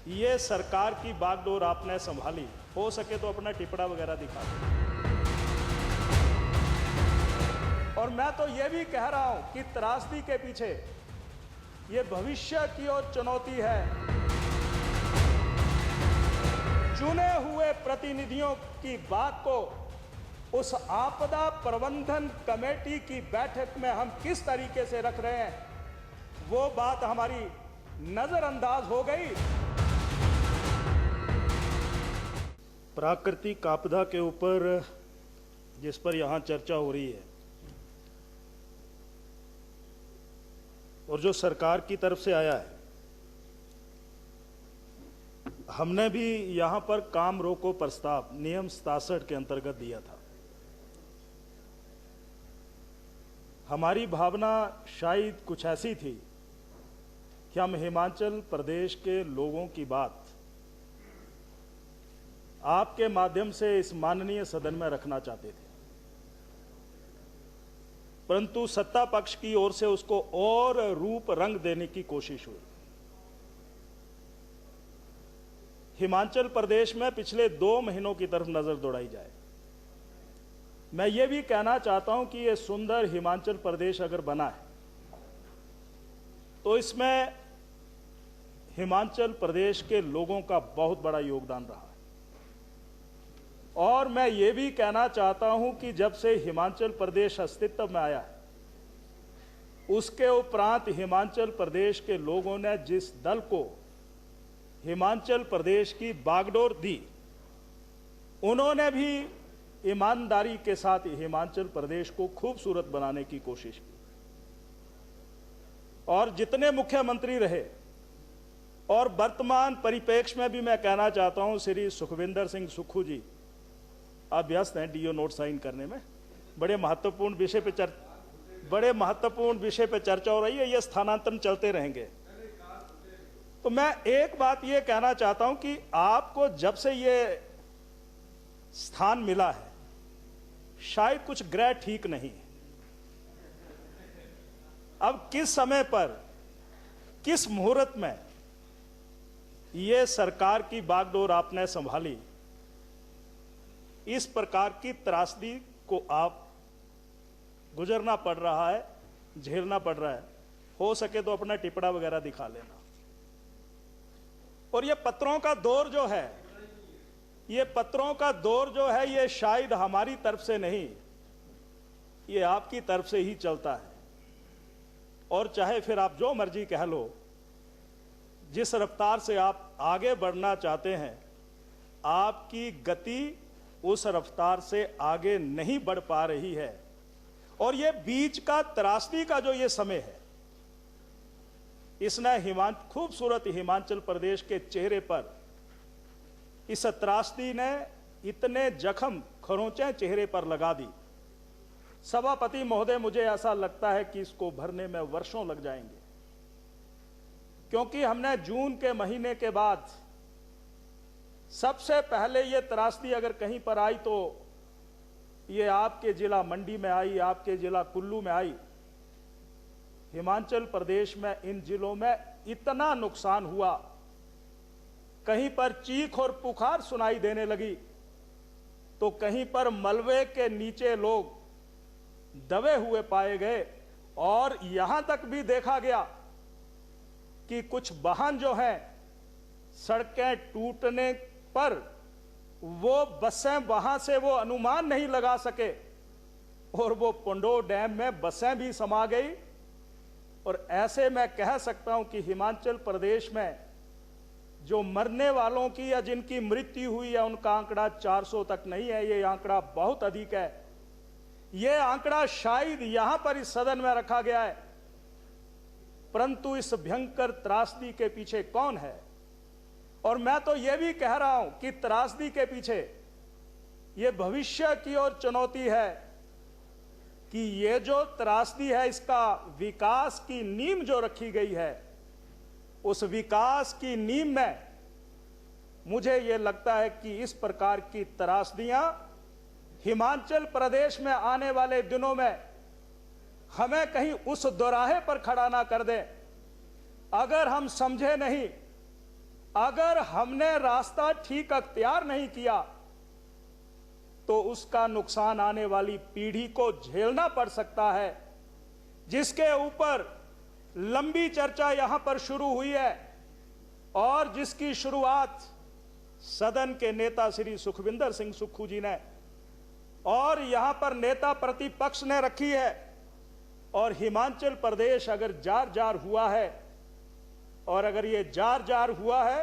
ये सरकार की बागडोर आपने संभाली, हो सके तो अपना टिपड़ा वगैरह दिखा दो। और मैं तो ये भी कह रहा हूं कि त्रासदी के पीछे ये भविष्य की ओर चुनौती है। चुने हुए प्रतिनिधियों की बात को उस आपदा प्रबंधन कमेटी की बैठक में हम किस तरीके से रख रहे हैं, वो बात हमारी नजरअंदाज हो गई। प्राकृतिक आपदा के ऊपर जिस पर यहां चर्चा हो रही है और जो सरकार की तरफ से आया है, हमने भी यहां पर काम रोको प्रस्ताव नियम 67 के अंतर्गत दिया था। हमारी भावना शायद कुछ ऐसी थी कि हम हिमाचल प्रदेश के लोगों की बात आपके माध्यम से इस माननीय सदन में रखना चाहते थे, परंतु सत्ता पक्ष की ओर से उसको और रूप रंग देने की कोशिश हुई। हिमाचल प्रदेश में पिछले 2 महीनों की तरफ नजर दौड़ाई जाए, मैं ये भी कहना चाहता हूं कि ये सुंदर हिमाचल प्रदेश अगर बना है तो इसमें हिमाचल प्रदेश के लोगों का बहुत बड़ा योगदान रहा है। और मैं ये भी कहना चाहता हूं कि जब से हिमाचल प्रदेश अस्तित्व में आया है, उसके उपरांत हिमाचल प्रदेश के लोगों ने जिस दल को हिमाचल प्रदेश की बागडोर दी, उन्होंने भी ईमानदारी के साथ हिमाचल प्रदेश को खूबसूरत बनाने की कोशिश की। और जितने मुख्यमंत्री रहे, और वर्तमान परिप्रेक्ष्य में भी मैं कहना चाहता हूं, श्री सुखविंदर सिंह सुक्खू जी आप व्यस्त हैं डीओ नोट साइन करने में, बड़े महत्वपूर्ण विषय पे चर्चा हो रही है, ये स्थानांतरण चलते रहेंगे। तो मैं एक बात ये कहना चाहता हूं कि आपको जब से ये स्थान मिला है, शायद कुछ ग्रह ठीक नहीं है। अब किस समय पर, किस मुहूर्त में ये सरकार की बागडोर आपने संभाली, इस प्रकार की त्रासदी को आप गुजरना पड़ रहा है, झेलना पड़ रहा है, हो सके तो अपना टिपड़ा वगैरह दिखा लेना। और ये पत्रों का दौर जो है, ये शायद हमारी तरफ से नहीं, ये आपकी तरफ से ही चलता है। और चाहे फिर आप जो मर्जी कह लो, जिस रफ्तार से आप आगे बढ़ना चाहते हैं, आपकी गति उस रफ्तार से आगे नहीं बढ़ पा रही है। और ये बीच का त्रासदी का जो ये समय है, इसने खूबसूरत हिमाचल प्रदेश के चेहरे पर, इस त्रासदी ने इतने जख्म खरोंचे चेहरे पर लगा दी। सभापति महोदय, मुझे ऐसा लगता है कि इसको भरने में वर्षों लग जाएंगे, क्योंकि हमने जून के महीने के बाद सबसे पहले ये त्रासदी अगर कहीं पर आई तो ये आपके जिला मंडी में आई, आपके जिला कुल्लू में आई। हिमाचल प्रदेश में इन जिलों में इतना नुकसान हुआ, कहीं पर चीख और पुकार सुनाई देने लगी, तो कहीं पर मलबे के नीचे लोग दबे हुए पाए गए। और यहां तक भी देखा गया कि कुछ वाहन जो हैं, सड़कें टूटने पर वो बसें वहां से वो अनुमान नहीं लगा सके, और वो पंडो डैम में बसें भी समा गई। और ऐसे मैं कह सकता हूं कि हिमाचल प्रदेश में जो मरने वालों की या जिनकी मृत्यु हुई है, उनका आंकड़ा 400 तक नहीं है, ये आंकड़ा बहुत अधिक है। ये आंकड़ा शायद यहां पर इस सदन में रखा गया है, परंतु इस भयंकर त्रासदी के पीछे कौन है? और मैं तो यह भी कह रहा हूं कि त्रासदी के पीछे यह भविष्य की ओर चुनौती है कि ये जो त्रासदी है, इसका विकास की नींव जो रखी गई है, उस विकास की नींव में मुझे यह लगता है कि इस प्रकार की त्रासदियां हिमाचल प्रदेश में आने वाले दिनों में हमें कहीं उस दोराहे पर खड़ा ना कर दें। अगर हम समझे नहीं, अगर हमने रास्ता ठीक अख्तियार नहीं किया तो उसका नुकसान आने वाली पीढ़ी को झेलना पड़ सकता है, जिसके ऊपर लंबी चर्चा यहां पर शुरू हुई है और जिसकी शुरुआत सदन के नेता श्री सुखविंदर सिंह सुक्खू जी ने और यहां पर नेता प्रतिपक्ष ने रखी है। और हिमाचल प्रदेश अगर जार जार हुआ है, और अगर ये जार जार हुआ है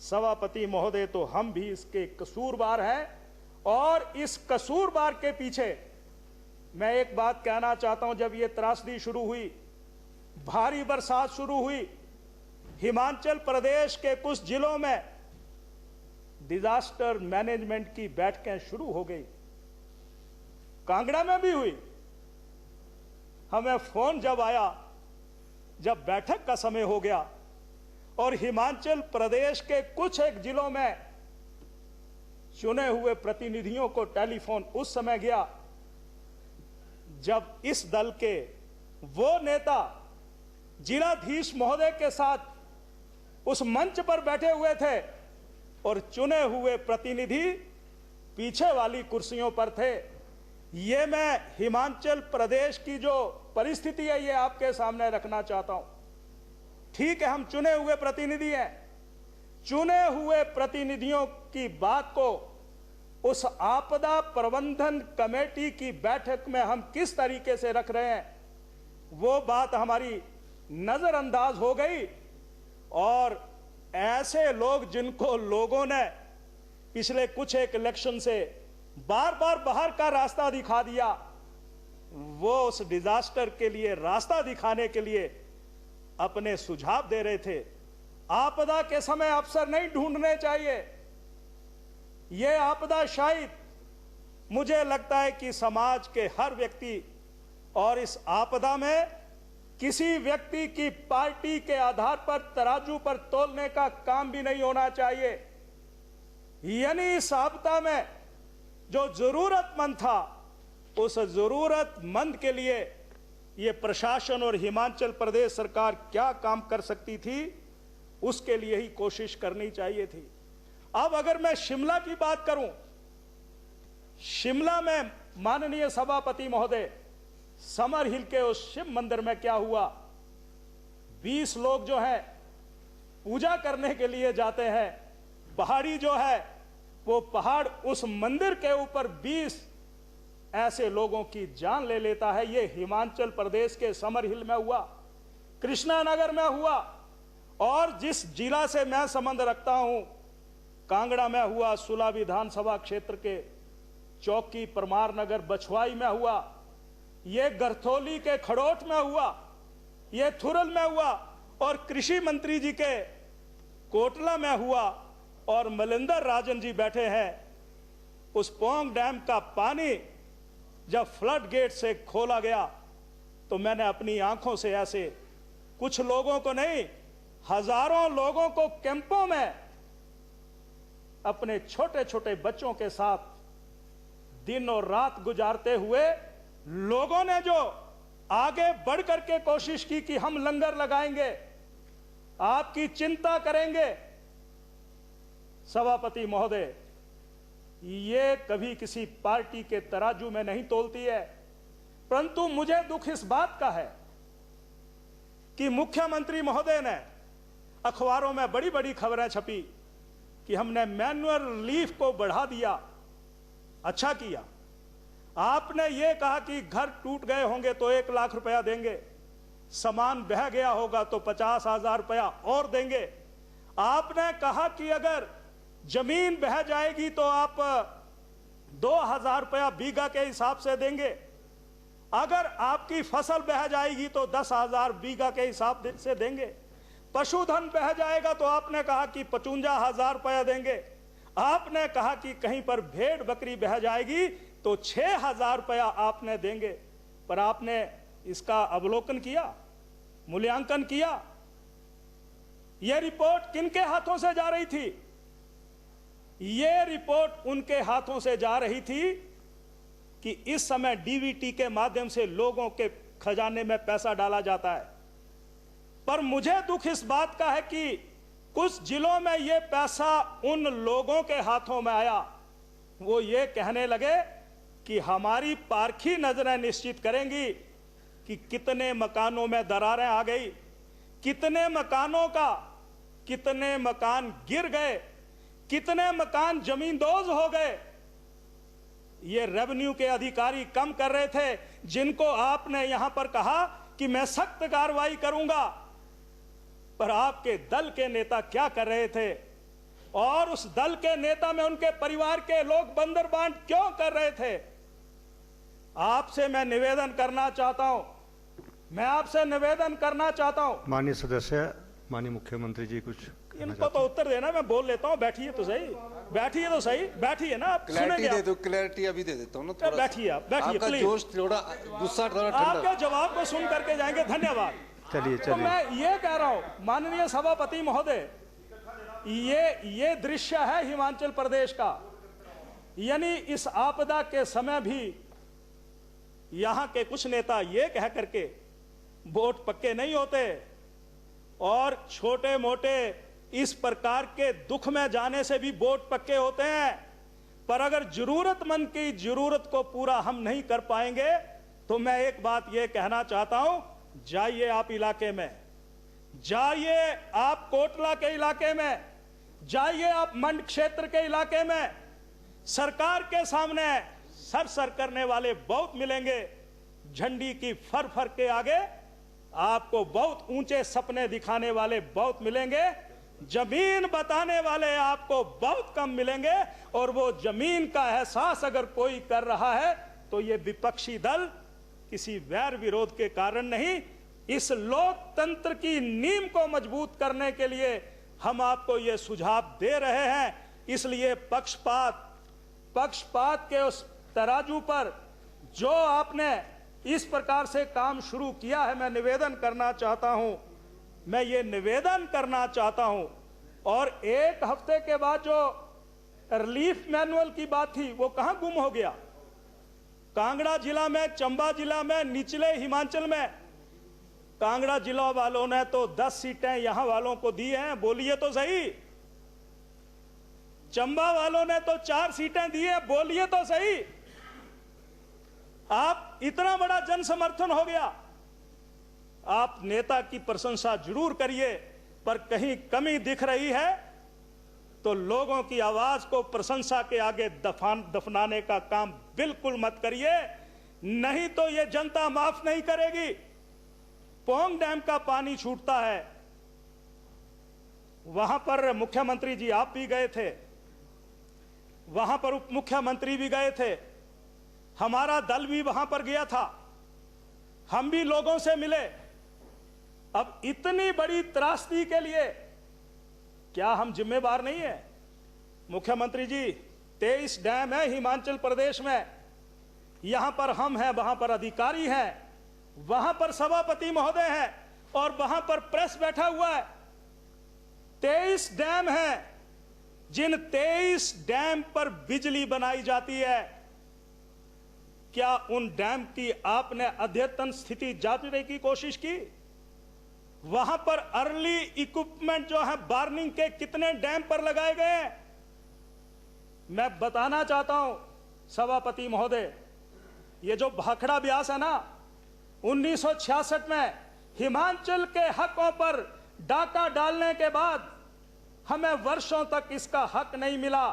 सभापति महोदय, तो हम भी इसके कसूरवार हैं। और इस कसूरवार के पीछे मैं एक बात कहना चाहता हूं, जब ये त्रासदी शुरू हुई, भारी बरसात शुरू हुई, हिमाचल प्रदेश के कुछ जिलों में डिजास्टर मैनेजमेंट की बैठकें शुरू हो गई, कांगड़ा में भी हुई। हमें फोन जब आया, जब बैठक का समय हो गया और हिमाचल प्रदेश के कुछ एक जिलों में चुने हुए प्रतिनिधियों को टेलीफोन उस समय गया जब इस दल के वो नेता जिलाधीश महोदय के साथ उस मंच पर बैठे हुए थे और चुने हुए प्रतिनिधि पीछे वाली कुर्सियों पर थे। ये मैं हिमाचल प्रदेश की जो परिस्थिति है ये आपके सामने रखना चाहता हूं। ठीक है, हम चुने हुए प्रतिनिधि हैं, चुने हुए प्रतिनिधियों की बात को उस आपदा प्रबंधन कमेटी की बैठक में हम किस तरीके से रख रहे हैं, वो बात हमारी नजरअंदाज हो गई। और ऐसे लोग जिनको लोगों ने पिछले कुछ एक इलेक्शन से बार बार बाहर का रास्ता दिखा दिया, वो उस डिजास्टर के लिए रास्ता दिखाने के लिए अपने सुझाव दे रहे थे। आपदा के समय अफसर नहीं ढूंढने चाहिए, ये आपदा शायद मुझे लगता है कि समाज के हर व्यक्ति, और इस आपदा में किसी व्यक्ति की पार्टी के आधार पर तराजू पर तोलने का काम भी नहीं होना चाहिए। यानी इस आपदा में जो जरूरतमंद था, उस जरूरतमंद के लिए ये प्रशासन और हिमाचल प्रदेश सरकार क्या काम कर सकती थी, उसके लिए ही कोशिश करनी चाहिए थी। अब अगर मैं शिमला की बात करूं, शिमला में माननीय सभापति महोदय, समर हिल के उस शिव मंदिर में क्या हुआ, 20 लोग जो है पूजा करने के लिए जाते हैं, पहाड़ी जो है वो पहाड़ उस मंदिर के ऊपर 20 ऐसे लोगों की जान ले लेता है। ये हिमाचल प्रदेश के समर हिल में हुआ, कृष्णा नगर में हुआ, और जिस जिला से मैं संबंध रखता हूं कांगड़ा में हुआ, सुला विधानसभा क्षेत्र के चौकी परमार नगर बछवाई में हुआ, ये गरथौली के खड़ोट में हुआ, ये थुरल में हुआ, और कृषि मंत्री जी के कोटला में हुआ। और मलिंदर राजन जी बैठे हैं, उस पोंग डैम का पानी जब फ्लड गेट से खोला गया तो मैंने अपनी आंखों से ऐसे कुछ लोगों को नहीं, हजारों लोगों को कैंपों में अपने छोटे छोटे बच्चों के साथ दिन और रात गुजारते हुए लोगों ने जो आगे बढ़ करके कोशिश की कि हम लंगर लगाएंगे, आपकी चिंता करेंगे। सभापति महोदय, ये कभी किसी पार्टी के तराजू में नहीं तोलती है, परंतु मुझे दुख इस बात का है कि मुख्यमंत्री महोदय ने अखबारों में बड़ी बड़ी खबरें छपी कि हमने मैनुअल रिलीफ को बढ़ा दिया। अच्छा किया, आपने ये कहा कि घर टूट गए होंगे तो 1 लाख रुपया देंगे, सामान बह गया होगा तो 50,000 रुपया और देंगे। आपने कहा कि अगर जमीन बह जाएगी तो आप 2,000 रुपया बीघा के हिसाब से देंगे, अगर आपकी फसल बह जाएगी तो 10,000 बीघा के हिसाब से देंगे, पशुधन बह जाएगा तो आपने कहा कि 55,000 रुपया देंगे, आपने कहा कि कहीं पर भेड़ बकरी बह जाएगी तो 6,000 रुपया आपने देंगे। पर आपने इसका अवलोकन किया, मूल्यांकन किया? यह रिपोर्ट किनके हाथों से जा रही थी? यह रिपोर्ट उनके हाथों से जा रही थी कि इस समय डीबीटी के माध्यम से लोगों के खजाने में पैसा डाला जाता है। पर मुझे दुख इस बात का है कि कुछ जिलों में ये पैसा उन लोगों के हाथों में आया, वो ये कहने लगे कि हमारी पारखी नजरें निश्चित करेंगी कि कितने मकानों में दरारें आ गई, कितने मकान गिर गए, कितने मकान जमींदोज हो गए। ये रेवेन्यू के अधिकारी कम कर रहे थे, जिनको आपने यहां पर कहा कि मैं सख्त कार्रवाई करूंगा, पर आपके दल के नेता क्या कर रहे थे? और उस दल के नेता में उनके परिवार के लोग बंदरबांट क्यों कर रहे थे? आपसे मैं निवेदन करना चाहता हूं, माननीय सदस्य, माननीय मुख्यमंत्री जी कुछ इनको तो उत्तर देना, मैं बोल लेता हूं। बैठिए तो सही, बैठिए ना, आप सुनेंगे। दे दो, क्लैरिटी अभी दे देता हूं ना थोड़ा। बैठिए आप, बैठिए आपका प्लीज। जोश थोड़ा, गुस्सा थोड़ा ठंडा। आपके जवाब को सुन करके जाएंगे, धन्यवाद। चलिए तो मैं ये कह रहा हूं माननीय सभापति महोदय, ये दृश्य है हिमाचल प्रदेश का। यानी इस आपदा के समय भी यहां के कुछ नेता ये कह करके वोट पक्के नहीं होते, और छोटे मोटे इस प्रकार के दुख में जाने से भी वोट पक्के होते हैं। पर अगर जरूरतमंद की जरूरत को पूरा हम नहीं कर पाएंगे, तो मैं एक बात ये कहना चाहता हूं, जाइए आप इलाके में, जाइए आप कोटला के इलाके में, जाइए आप मंड क्षेत्र के इलाके में, सरकार के सामने सर करने वाले बहुत मिलेंगे। झंडी की फर के आगे आपको बहुत ऊंचे सपने दिखाने वाले बहुत मिलेंगे, जमीन बताने वाले आपको बहुत कम मिलेंगे। और वो जमीन का एहसास अगर कोई कर रहा है तो ये विपक्षी दल किसी वैर विरोध के कारण नहीं, इस लोकतंत्र की नींव को मजबूत करने के लिए हम आपको ये सुझाव दे रहे हैं। इसलिए पक्षपात के उस तराजू पर जो आपने इस प्रकार से काम शुरू किया है, मैं निवेदन करना चाहता हूं। और एक हफ्ते के बाद जो रिलीफ मैनुअल की बात थी, वो कहां गुम हो गया? कांगड़ा जिला में, चंबा जिला में, निचले हिमाचल में, कांगड़ा जिला वालों ने तो 10 सीटें यहां वालों को दी हैं, बोलिए तो सही। चंबा वालों ने तो 4 सीटें दी हैं, बोलिए तो सही। आप इतना बड़ा जन समर्थन हो गया, आप नेता की प्रशंसा जरूर करिए, पर कहीं कमी दिख रही है तो लोगों की आवाज को प्रशंसा के आगे दफनाने का काम बिल्कुल मत करिए, नहीं तो ये जनता माफ नहीं करेगी। पोंग डैम का पानी छूटता है, वहां पर मुख्यमंत्री जी आप भी गए थे, वहां पर उप मुख्यमंत्री भी गए थे, हमारा दल भी वहां पर गया था, हम भी लोगों से मिले। अब इतनी बड़ी त्रासदी के लिए क्या हम जिम्मेवार नहीं है? मुख्यमंत्री जी, 23 डैम है हिमाचल प्रदेश में, यहां पर हम हैं, वहां पर अधिकारी हैं, वहां पर सभापति महोदय हैं, और वहां पर प्रेस बैठा हुआ है। 23 डैम हैं, जिन 23 डैम पर बिजली बनाई जाती है, क्या उन डैम की आपने अद्यतन स्थिति जांचने की कोशिश की? वहां पर अर्ली इक्विपमेंट जो है वार्निंग के कितने डैम पर लगाए गए हैं? मैं बताना चाहता हूं सभापति महोदय, ये जो भाखड़ा ब्यास है ना, 1966 में हिमाचल के हकों पर डाका डालने के बाद हमें वर्षों तक इसका हक नहीं मिला।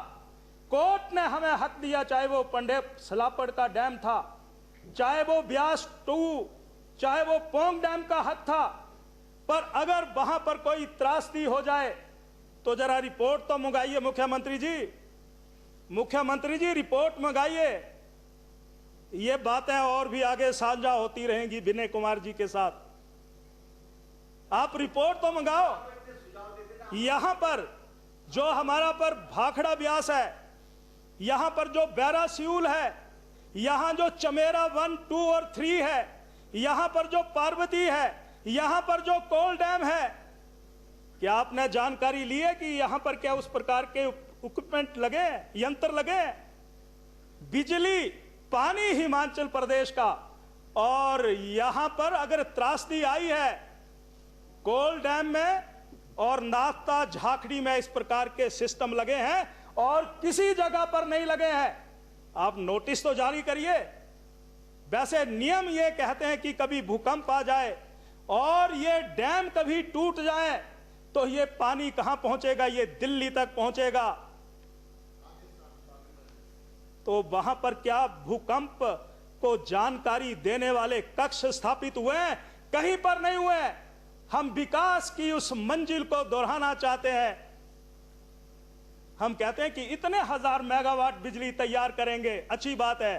कोर्ट ने हमें हक दिया, चाहे वो पंडेप सलापड़ का डैम था, चाहे वो ब्यास 2, चाहे वो पोंग डैम का हक था। पर अगर वहां पर कोई त्रासदी हो जाए तो जरा रिपोर्ट तो मंगाइए मुख्यमंत्री जी, रिपोर्ट मंगाइए। ये बातें और भी आगे साझा होती रहेंगी विनय कुमार जी के साथ, आप रिपोर्ट तो मंगाओ। यहां पर जो हमारा पर भाखड़ा ब्यास है, यहां पर जो बैरा सियूल है, यहां जो चमेरा 1, 2 और 3 है, यहां पर जो पार्वती है, यहां पर जो कोल डैम है, क्या आपने जानकारी ली है कि यहां पर क्या उस प्रकार के इक्विपमेंट लगे, यंत्र लगे? बिजली, पानी हिमाचल प्रदेश का, और यहां पर अगर त्रासदी आई है, कोल डैम में और नाश्ता झाकड़ी में इस प्रकार के सिस्टम लगे हैं और किसी जगह पर नहीं लगे हैं। आप नोटिस तो जारी करिए। वैसे नियम ये कहते हैं कि कभी भूकंप आ जाए और ये डैम कभी टूट जाए तो ये पानी कहां पहुंचेगा? ये दिल्ली तक पहुंचेगा। तो वहां पर क्या भूकंप को जानकारी देने वाले कक्ष स्थापित हुए हैं? कहीं पर नहीं हुए। हम विकास की उस मंजिल को दोहराना चाहते हैं। हम कहते हैं कि इतने 1000 मेगावाट बिजली तैयार करेंगे, अच्छी बात है।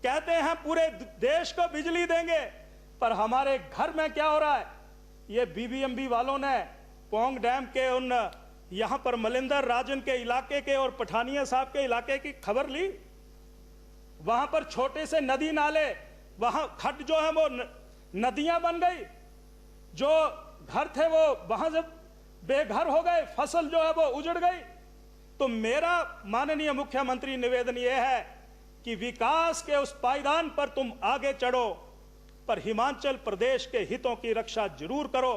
कहते हैं पूरे देश को बिजली देंगे, पर हमारे घर में क्या हो रहा है? ये बीबीएमबी वालों ने पोंग डैम के उन यहां पर मलिंदर राजन के इलाके के और पठानिया साहब के इलाके की खबर ली। वहां पर छोटे से नदी नाले, वहां खड्ड जो है वो नदियां बन गई। जो घर थे वो वहां से बेघर हो गए, फसल जो है वो उजड़ गई। तो मेरा माननीय मुख्यमंत्री निवेदन यह है कि विकास के उस पायदान पर तुम आगे चढ़ो, पर हिमाचल प्रदेश के हितों की रक्षा जरूर करो।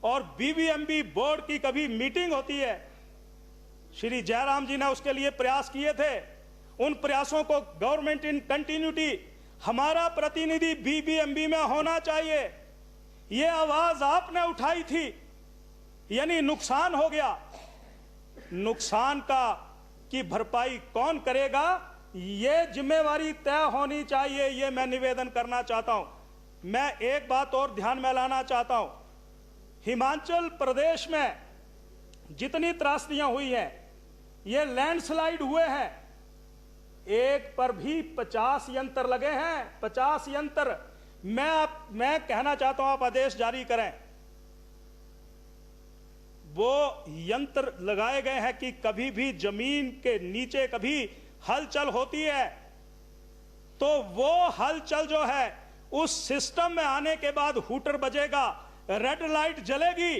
और बीबीएमबी बोर्ड की कभी मीटिंग होती है, श्री जयराम जी ने उसके लिए प्रयास किए थे। उन प्रयासों को गवर्नमेंट इन कंटिन्यूटी, हमारा प्रतिनिधि बीबीएमबी में होना चाहिए। ये आवाज आपने उठाई थी, यानी नुकसान हो गया, नुकसान की भरपाई कौन करेगा? ये जिम्मेवारी तय होनी चाहिए। ये मैं निवेदन करना चाहता हूं। मैं एक बात और ध्यान में लाना चाहता हूं। हिमाचल प्रदेश में जितनी त्रासदियां हुई हैं, ये लैंडस्लाइड हुए हैं, एक पर भी 50 यंत्र लगे हैं। 50 यंत्र। मैं कहना चाहता हूं आप आदेश जारी करें। वो यंत्र लगाए गए हैं कि कभी भी जमीन के नीचे कभी हलचल होती है तो वो हलचल जो है उस सिस्टम में आने के बाद हूटर बजेगा, रेड लाइट जलेगी।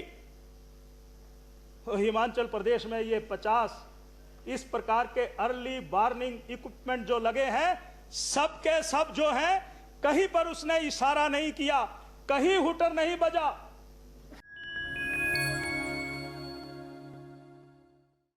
हिमाचल प्रदेश में ये 50 इस प्रकार के अर्ली वार्निंग इक्विपमेंट जो लगे हैं, सब के सब जो हैं, कहीं पर उसने इशारा नहीं किया, कहीं हूटर नहीं बजा।